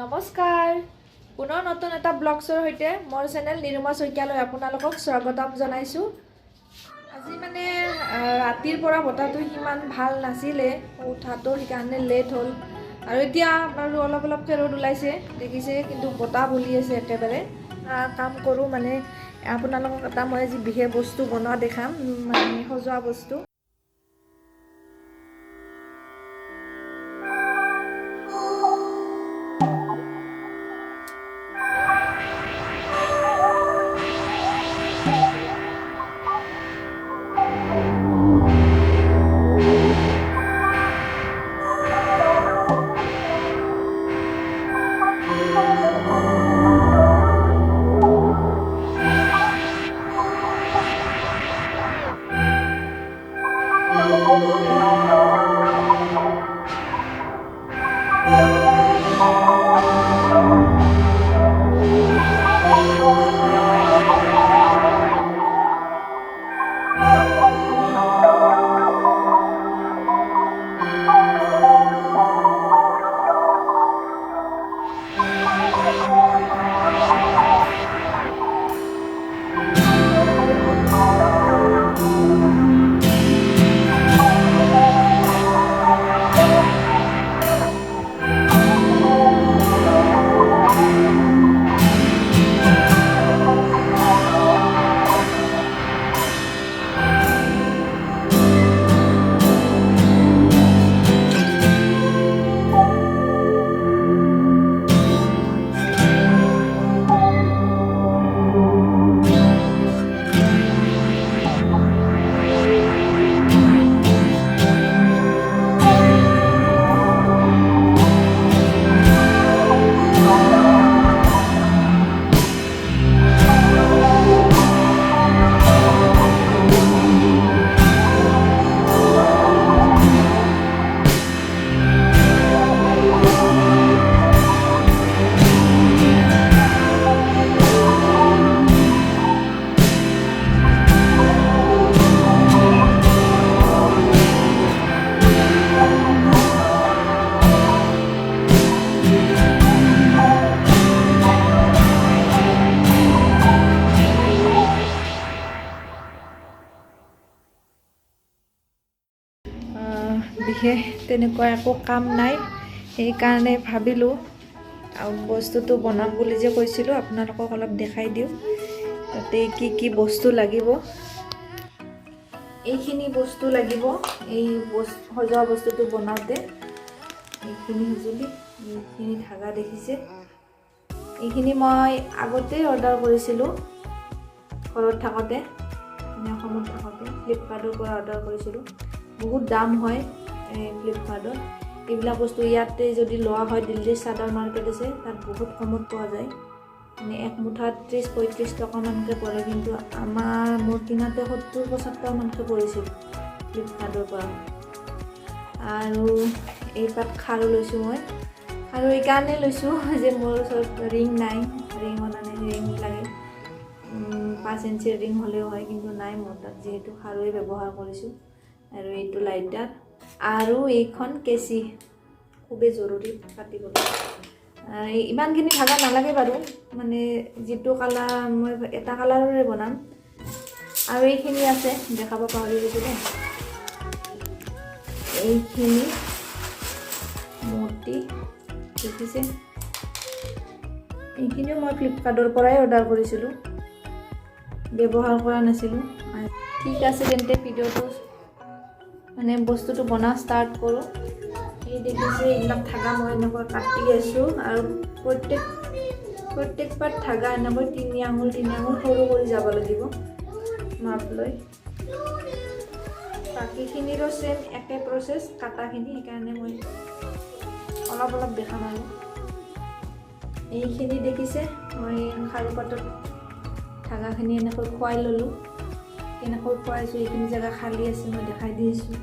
নমস্কাৰ পুনৰ নতুন এটা ব্লগছৰ সৈতে মোৰ চেনেল নিৰুমা শইকীয়ালৈ আপোনালোকক স্বাগতম জনাইছো। আজি মানে ৰাতিৰ পৰা বতাহটো সিমান ভাল নাছিলে, উঠাটো সেইকাৰণে লেট হ'ল আৰু এতিয়া বাৰু অলপ ৰ'দ ওলাইছে দেখিছে, কিন্তু বতাহ বলি আছে একেবাৰে। কাম কৰোঁ মানে আপোনালোকক এটা মই আজি বিশেষ বস্তু বনোৱা দেখাম, মানে সজোৱা বস্তু। বিশেষ তেনেকুৱা একো কাম নাই, সেইকাৰণে ভাবিলোঁ আৰু বস্তুটো বনাম বুলি যে কৈছিলোঁ আপোনালোকক অলপ দেখাই দিওঁ। তাতে কি বস্তু লাগিব, এইখিনি বস্তু লাগিব এই সজোৱা বস্তুটো বনাওঁতে। এইখিনি সঁজুলি, এইখিনি ধাগা দেখিছে, এইখিনি মই আগতে অৰ্ডাৰ কৰিছিলোঁ ঘৰত থাকোঁতে, অসমত থাকোঁতে ফ্লিপকাৰ্টৰ পৰা অৰ্ডাৰ কৰিছিলোঁ। বহুত দাম হয় ফ্লিপকাৰ্টত এইবিলাক বস্তু। ইয়াতে যদি লোৱা হয় দিল্লীৰ চাদৰ মাৰ্কেট আছে, তাত বহুত কমত পোৱা যায়, মানে এক মুঠাত 30-35 টকামানকৈ পৰে, কিন্তু মোৰ কিনাতে 70-75 মানকৈ পৰিছিল ফ্লিপকাৰ্টৰ পৰা। আৰু এই পাত খাৰু লৈছোঁ মই, আৰু এইকাৰণে লৈছোঁ যে মোৰ ওচৰত ৰিং নাই, ৰিঙত ৰিং লাগে, 5 ইঞ্চিৰ ৰিং হ'লেও হয়, কিন্তু নাই মোৰ তাত, যিহেতু খাৰুৱে ব্যৱহাৰ কৰিছোঁ। আৰু এইটো লাইটাৰ আৰু এইখন কেঁচি, খুবেই জৰুৰী কাটিবলৈ। ইমানখিনি ধাগা নালাগে বাৰু, মানে যিটো কালাৰ মই এটা কালাৰৰে বনাম। আৰু এইখিনি আছে, দেখাব পাহৰি গৈছিলোঁ, এইখিনি মতি দেখিছে, এইখিনিও মই ফ্লিপকাৰ্টৰ পৰাই অৰ্ডাৰ কৰিছিলোঁ, ব্যৱহাৰ কৰা নাছিলোঁ। ঠিক আছে তেন্তে ভিডিঅ'টো মানে বস্তুটো বনোৱা ষ্টাৰ্ট কৰোঁ। এই দেখিছে এইবিলাক ধাগা মই এনেকৈ কাটি আছোঁ, আৰু প্ৰত্যেক পাত ধাগা এনেকৈ 3 আঙুল সৰু কৰি যাব লাগিব মাপ লৈ। বাকীখিনিৰো চেম একে প্ৰচেছ কাটাখিনি, সেইকাৰণে মই অলপ দেখাম। আৰু এইখিনি দেখিছে মই খাৰু পাতত ধাগাখিনি এনেকৈ খুৱাই ল'লোঁ, কেনেকৈ খুৱাইছোঁ, এইখিনি জেগা খালী আছে মই দেখাই দিছোঁ।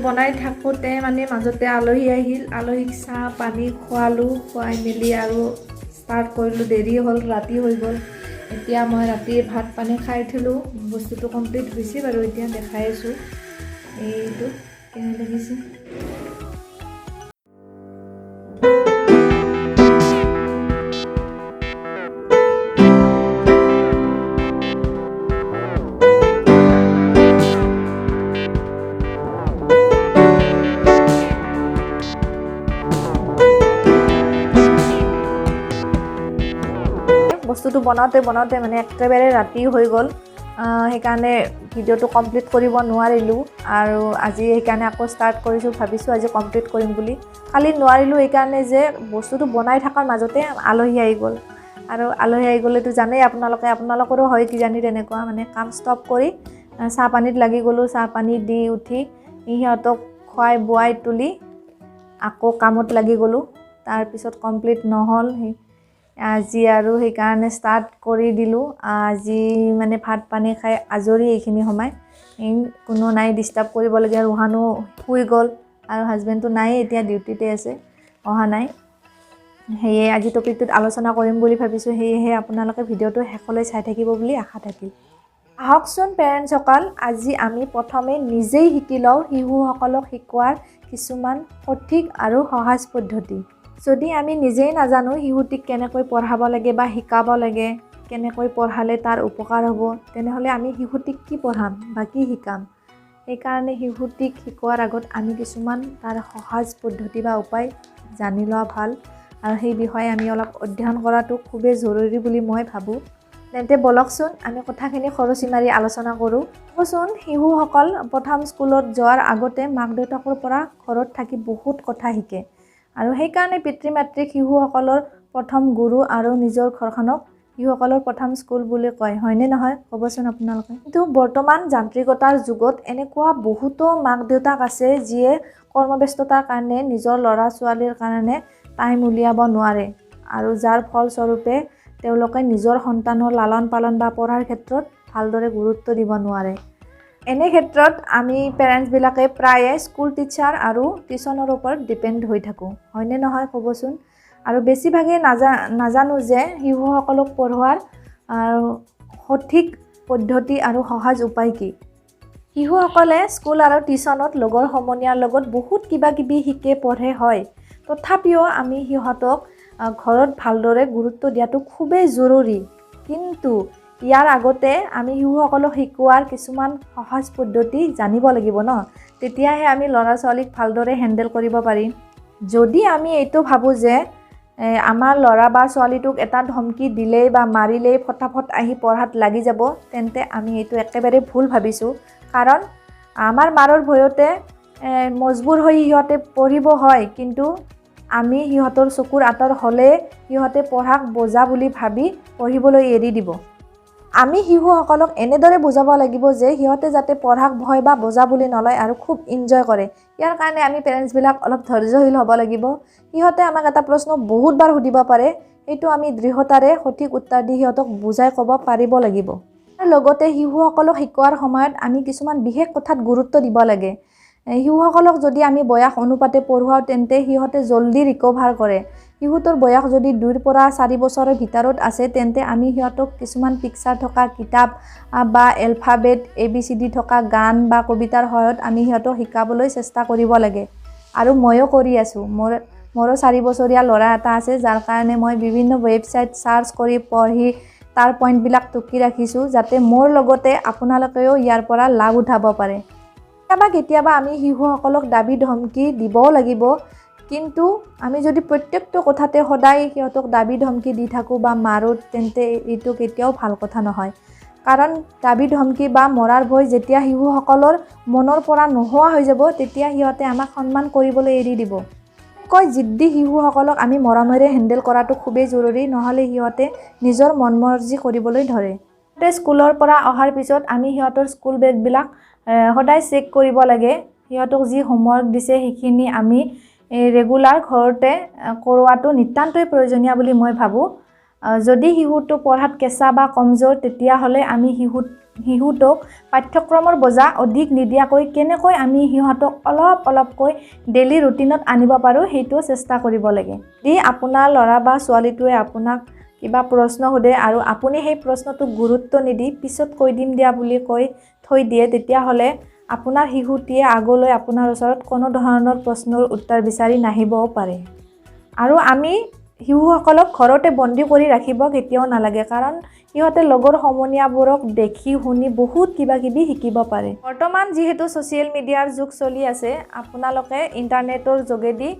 বনাই থাকোঁতে মানে মাজতে আলহী আহিল, আলহীক চাহ পানী খোৱালোঁ, খুৱাই মেলি আৰু ষ্টাৰ্ট কৰিলোঁ। দেৰি হ'ল, ৰাতি হৈ গ'ল। এতিয়া মই ৰাতি ভাত পানী খাই উঠিলোঁ। বস্তুটো কমপ্লিট হৈছে বাৰু, এতিয়া দেখাই আছোঁ। এইটো কেনে লাগিছে। বস্তুটো বনাওঁতে মানে একেবাৰে ৰাতি হৈ গ'ল। সেইকাৰণে ভিডিঅ'টো কমপ্লিট কৰিব নোৱাৰিলোঁ আৰু আজি সেইকাৰণে আকৌ ষ্টাৰ্ট কৰিছোঁ। ভাবিছোঁ আজি কমপ্লিট কৰিম বুলি। কালি নোৱাৰিলোঁ এইকাৰণে যে বস্তুটো বনাই থকাৰ মাজতে আলহী আহি গ'ল। আৰু আলহী আহি গ'লেতো জানেই আপোনালোকৰো হয় কিজানি তেনেকুৱা, মানে কাম ষ্টপ কৰি চাহ পানীত লাগি গ'লোঁ। চাহ পানী দি উঠি সিহঁতক খুৱাই বোৱাই তুলি আকৌ কামত লাগি গ'লোঁ। তাৰপিছত কমপ্লিট নহ'ল। আজি আৰু সেইকাৰণে ষ্টাৰ্ট কৰি দিলোঁ। আজি মানে ভাত পানী খাই আজৰি এইখিনি সময়, কোনো নাই ডিষ্টাৰ্ব কৰিবলগীয়া। ৰোহানো শুই গ'ল আৰু হাজবেণ্ডটো নাই, এতিয়া ডিউটিতে আছে, অহা নাই। সেয়ে আজি টপিকটোত আলোচনা কৰিম বুলি ভাবিছোঁ। সেয়েহে আপোনালোকে ভিডিঅ'টো শেষলৈ চাই থাকিব বুলি আশা থাকিল। আহকচোন পেৰেণ্টছসকল, আজি আমি প্ৰথমে নিজেই শিকি লওঁ শিশুসকলক শিকোৱাৰ কিছুমান সঠিক আৰু সহজ পদ্ধতি। যদি আমি নিজেই নাজানো শিশুটিক কেনেকৈ পঢ়াব লাগে বা শিকাব লাগে, কেনেকৈ পঢ়ালে তাৰ উপকাৰ হ'ব, তেনেহ'লে আমি শিশুটিক কি পঢ়াম বা কি শিকাম। সেইকাৰণে শিশুটিক শিকোৱাৰ আগত আমি কিছুমান তাৰ সহজ পদ্ধতি বা উপায় জানি লোৱা ভাল আৰু সেই বিষয়ে আমি অলপ অধ্যয়ন কৰাটো খুবেই জৰুৰী বুলি মই ভাবোঁ। তেন্তে বলকচোন আমি কথাখিনি খৰচি মাৰি আলোচনা কৰোঁ। ক'বচোন, শিশুসকল প্ৰথম স্কুলত যোৱাৰ আগতে মাক দেউতাকৰ পৰা ঘৰত থাকি বহুত কথা শিকে আৰু সেইকাৰণে পিতৃ মাতৃক শিশুসকলৰ প্ৰথম গুৰু আৰু নিজৰ ঘৰখনক শিশুসকলৰ প্ৰথম স্কুল বুলি কয়, হয়নে নহয়? ক'বচোন আপোনালোকে। কিন্তু বৰ্তমান যান্ত্ৰিকতাৰ যুগত এনেকুৱা বহুতো মাক দেউতাক আছে যিয়ে কৰ্মব্যস্ততাৰ কাৰণে নিজৰ ল'ৰা ছোৱালীৰ কাৰণে টাইম উলিয়াব নোৱাৰে আৰু যাৰ ফলস্বৰূপে তেওঁলোকে নিজৰ সন্তানৰ লালন পালন বা পঢ়াৰ ক্ষেত্ৰত ভালদৰে গুৰুত্ব দিব নোৱাৰে। এনে ক্ষেত্ৰত আমি পেৰেণ্টছবিলাকে প্ৰায়ে স্কুল টিচাৰ আৰু টিউশ্যনৰ ওপৰত ডিপেণ্ড হৈ থাকোঁ, হয়নে নহয়? ক'বচোন। আৰু বেছিভাগেই নাজানো যে শিশুসকলক পঢ়োৱাৰ সঠিক পদ্ধতি আৰু সহজ উপায় কি। শিশুসকলে স্কুল আৰু টিউশ্যনত লগৰ সমনীয়াৰ লগত বহুত কিবা কিবি শিকে পঢ়ে হয়, তথাপিও আমি সিহঁতক ঘৰত ভালদৰে গুৰুত্ব দিয়াটো খুবেই জৰুৰী। কিন্তু ইয়াৰ আগতে আমি শিশুসকলক শিকোৱাৰ কিছুমান সহজ পদ্ধতি জানিব লাগিব ন, তেতিয়াহে আমি ল'ৰা ছোৱালীক ভালদৰে হেণ্ডেল কৰিব পাৰিম। যদি আমি এইটো ভাবোঁ যে আমাৰ ল'ৰা বা ছোৱালীটোক এটা ধমকি দিলেই বা মাৰিলেই ফটাফট আহি পঢ়াত লাগি যাব, তেন্তে আমি এইটো একেবাৰে ভুল ভাবিছোঁ। কাৰণ আমাৰ মাৰৰ ভয়তে মজবুৰ হৈ সিহঁতে পঢ়িব হয়, কিন্তু আমি সিহঁতৰ চকুৰ আঁতৰ হ'লে সিহঁতে পঢ়াক বোজা বুলি ভাবি পঢ়িবলৈ এৰি দিব। আমি শিশুসকলক এনেদৰে বুজাব লাগিব যে সিহঁতে যাতে পঢ়াক ভয় বা বোজা বুলি নলয় আৰু খুব এনজয় কৰে। ইয়াৰ কাৰণে আমি পেৰেণ্টছবিলাক অলপ ধৈৰ্যশীল হ'ব লাগিব। সিহঁতে আমাক এটা প্ৰশ্ন বহুতবাৰ সুধিব পাৰে, সেইটো আমি দৃঢ়তাৰে সঠিক উত্তৰ দি সিহঁতক বুজাই ক'ব পাৰিব লাগিব। আৰু লগতে শিশুসকলক শিকোৱাৰ সময়ত আমি কিছুমান বিশেষ কথাত গুৰুত্ব দিব লাগে। শিশুসকলক যদি আমি বয়স অনুপাতে পঢ়ুৱাওঁ তেন্তে সিহঁতে জল্দি ৰিকভাৰ কৰে। শিশুটোৰ বয়স যদি 2 পৰা 4 বছৰৰ ভিতৰত আছে তেন্তে আমি সিহঁতক কিছুমান পিকচাৰ থকা কিতাপ বা এলফাবেট ABCD থকা গান বা কবিতাৰ সহায়ত আমি সিহঁতক শিকাবলৈ চেষ্টা কৰিব লাগে। আৰু ময়ো কৰি আছোঁ। মোৰো 4 বছৰীয়া ল'ৰা এটা আছে, যাৰ কাৰণে মই বিভিন্ন ৱেবছাইট চাৰ্চ কৰি পঢ়ি তাৰ পইণ্টবিলাক টুকি ৰাখিছোঁ, যাতে মোৰ লগতে আপোনালোকেও ইয়াৰ পৰা লাভ উঠাব পাৰে। কেতিয়াবা আমি শিশুসকলক দাবী ধমকি দিবও লাগিব, কিন্তু আমি যদি প্ৰত্যেকটো কথাতে সদায় সিহঁতক দাবী ধমকি দি থাকোঁ বা মাৰোঁ, তেন্তে এইটো কেতিয়াও ভাল কথা নহয়। কাৰণ দাবী ধমকি বা মৰাৰ ভয় যেতিয়া শিশুসকলৰ মনৰ পৰা নোহোৱা হৈ যাব, তেতিয়া সিহঁতে আমাক সন্মান কৰিবলৈ এৰি দিব। জিদ্দি শিশুসকলক আমি মৰমেৰে হেণ্ডেল কৰাটো খুবেই জৰুৰী, নহ'লে সিহঁতে নিজৰ মন মৰ্জি কৰিবলৈ ধৰে। স্কুলৰ পৰা অহাৰ পিছত আমি সিহঁতৰ স্কুল বেগবিলাক সদায় চেক কৰিব লাগে। সিহঁতক যি হোমৱৰ্ক দিছে সেইখিনি আমি ৰেগুলাৰ ঘৰতে কৰোৱাটো নিতান্তই প্ৰয়োজনীয় বুলি মই ভাবোঁ। যদি শিশুটো পঢ়াত কেঁচা বা কমজোৰ, তেতিয়াহ'লে আমি শিশুটোক পাঠ্যক্ৰমৰ বোজা অধিক নিদিয়াকৈ কেনেকৈ আমি সিহঁতক অলপকৈ ডেইলি ৰুটিনত আনিব পাৰোঁ সেইটো চেষ্টা কৰিব লাগে। যদি আপোনাৰ ল'ৰা বা ছোৱালীটোৱে আপোনাক কিবা প্ৰশ্ন সোধে আৰু আপুনি সেই প্ৰশ্নটোক গুৰুত্ব নিদি পিছত কৈ দিম দিয়া বুলি কৈ থৈ দিয়ে, তেতিয়াহ'লে আপোনাৰ শিশুটিয়ে আগলৈ আপোনাৰ ওচৰত কোনো ধৰণৰ প্ৰশ্নৰ উত্তৰ বিচাৰি নাহিবও পাৰে। আৰু আমি শিশুসকলক ঘৰতে বন্দী কৰি ৰাখিব কেতিয়াও নালাগে, কাৰণ সিহঁতে লগৰ সমনীয়াবোৰক দেখি শুনি বহুত কিবা কিবি শিকিব পাৰে। বৰ্তমান যিহেতু ছ'চিয়েল মিডিয়াৰ যুগ চলি আছে, আপোনালোকে ইণ্টাৰনেটৰ যোগেদি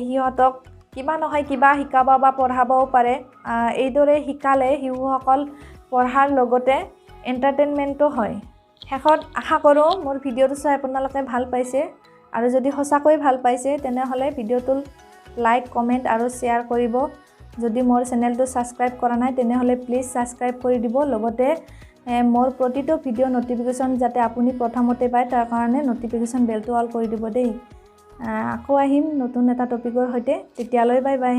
সিহঁতক কিবা নহয় কিবা শিকাব বা পঢ়াবও পাৰে। এইদৰে শিকালে শিশুসকল পঢ়াৰ লগতে এণ্টাৰটেইনমেণ্টো হয়। শেষত আশা কৰোঁ মোৰ ভিডিঅ'টো চাই আপোনালোকে ভাল পাইছে, আৰু যদি সঁচাকৈ ভাল পাইছে তেনেহ'লে ভিডিঅ'টো লাইক, কমেণ্ট আৰু শ্বেয়াৰ কৰিব। যদি মোৰ চেনেলটো ছাবস্ক্ৰাইব কৰা নাই তেনেহ'লে প্লিজ ছাবস্ক্ৰাইব কৰি দিব। লগতে মোৰ প্ৰতিটো ভিডিঅ' ন'টিফিকেশ্যন যাতে আপুনি প্ৰথমতে পায় তাৰ কাৰণে ন'টিফিকেশ্যন বেলটো অল কৰি দিব দেই। আকৌ আহিম নতুন এটা টপিকৰ সৈতে, তেতিয়ালৈ বাই বাই।